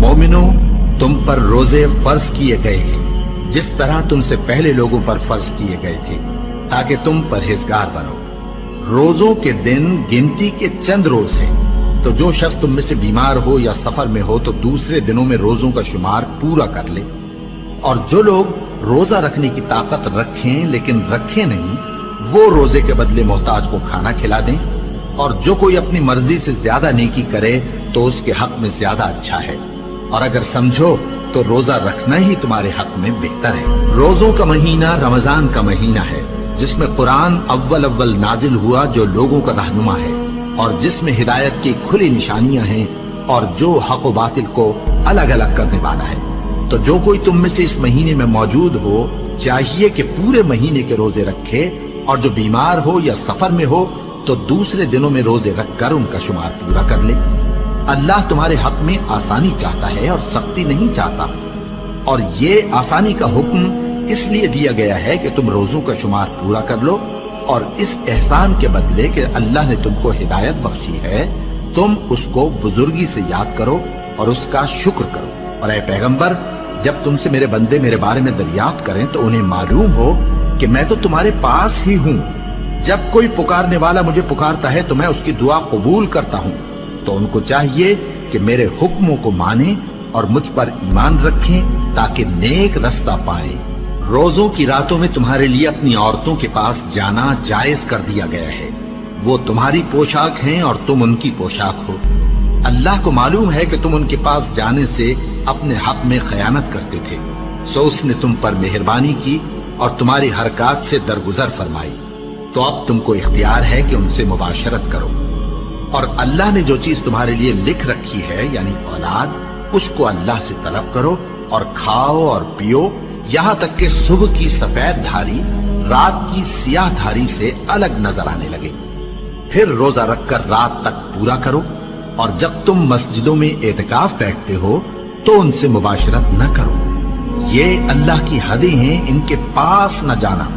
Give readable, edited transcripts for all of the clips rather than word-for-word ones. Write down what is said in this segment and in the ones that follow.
मोमिनो, तुम पर रोजे फर्ज किए गए हैं जिस तरह तुमसे पहले लोगों पर फर्ज किए गए थे, ताकि तुम परहेजगार बनो। रोजों के दिन गिनती के चंद रोज हैं, तो जो शख्स तुम में से बीमार हो या सफर में हो तो दूसरे दिनों में रोजों का शुमार पूरा कर ले। और जो लोग रोजा रखने की ताकत रखें लेकिन रखें नहीं, वो रोजे के बदले मोहताज को खाना खिला दें। और जो कोई अपनी मर्जी से ज्यादा नेकी करे तो उसके हक में ज्यादा अच्छा है। और अगर समझो तो रोजा रखना ही तुम्हारे हक में बेहतर है। रोजों का महीना रमजान का महीना है, जिसमें कुरान अव्वल नाजिल हुआ, जो लोगों का रहनुमा है और जिसमें हिदायत की खुली निशानियां हैं और जो हक व बातिल को अलग अलग करने वाला है। तो जो कोई तुम में से इस महीने में मौजूद हो, चाहिए कि पूरे महीने के रोजे रखे, और जो बीमार हो या सफर में हो तो दूसरे दिनों में रोजे रखकर उनका शुमार पूरा कर ले। अल्लाह तुम्हारे हक में आसानी चाहता है और सख्ती नहीं चाहता। और ये आसानी का हुक्म इसलिए दिया गया है कि तुम रोजों का शुमार पूरा कर लो, और इस एहसान के बदले कि अल्लाह ने तुमको हिदायत बख्शी है, तुम उसको बुजुर्गी से याद करो और उसका शुक्र करो। और ऐ पैगंबर, जब तुमसे मेरे बंदे मेरे बारे में दरियाफ्त करें तो उन्हें मालूम हो कि मैं तो तुम्हारे पास ही हूं। जब कोई पुकारने वाला मुझे पुकारता है तो मैं उसकी दुआ कबूल करता हूं। तो उनको चाहिए कि मेरे हुक्मों को माने और मुझ पर ईमान रखें, ताकि नेक रास्ता पाएं। रोजों की रातों में तुम्हारे लिए अपनी औरतों के पास जाना जायज कर दिया गया है। वो तुम्हारी पोशाक हैं और तुम उनकी पोशाक हो। अल्लाह को मालूम है कि तुम उनके पास जाने से अपने हक में खयानत करते थे, सो उसने तुम पर मेहरबानी की और तुम्हारी हरकत से दरगुजर फरमाई। तो अब तुमको इख्तियार है कि उनसे मुबाशरत करो। और अल्लाह ने जो चीज तुम्हारे लिए लिख रखी है, यानी औलाद, उसको अल्लाह से तलब करो और खाओ और पियो, यहां तक कि सुबह की सफेद धारी रात की सियाह धारी से अलग नजर आने लगे। फिर रोजा रखकर रात तक पूरा करो। और जब तुम मस्जिदों में एतकाफ बैठते हो तो उनसे मुबाशरत न करो। ये अल्लाह की हदें हैं, इनके पास न जाना।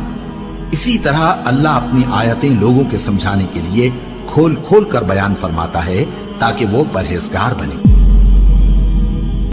इसी तरह अल्लाह अपनी आयतें लोगों के समझाने के लिए खोल खोल कर बयान फरमाता है, ताकि वो परहेजगार बने।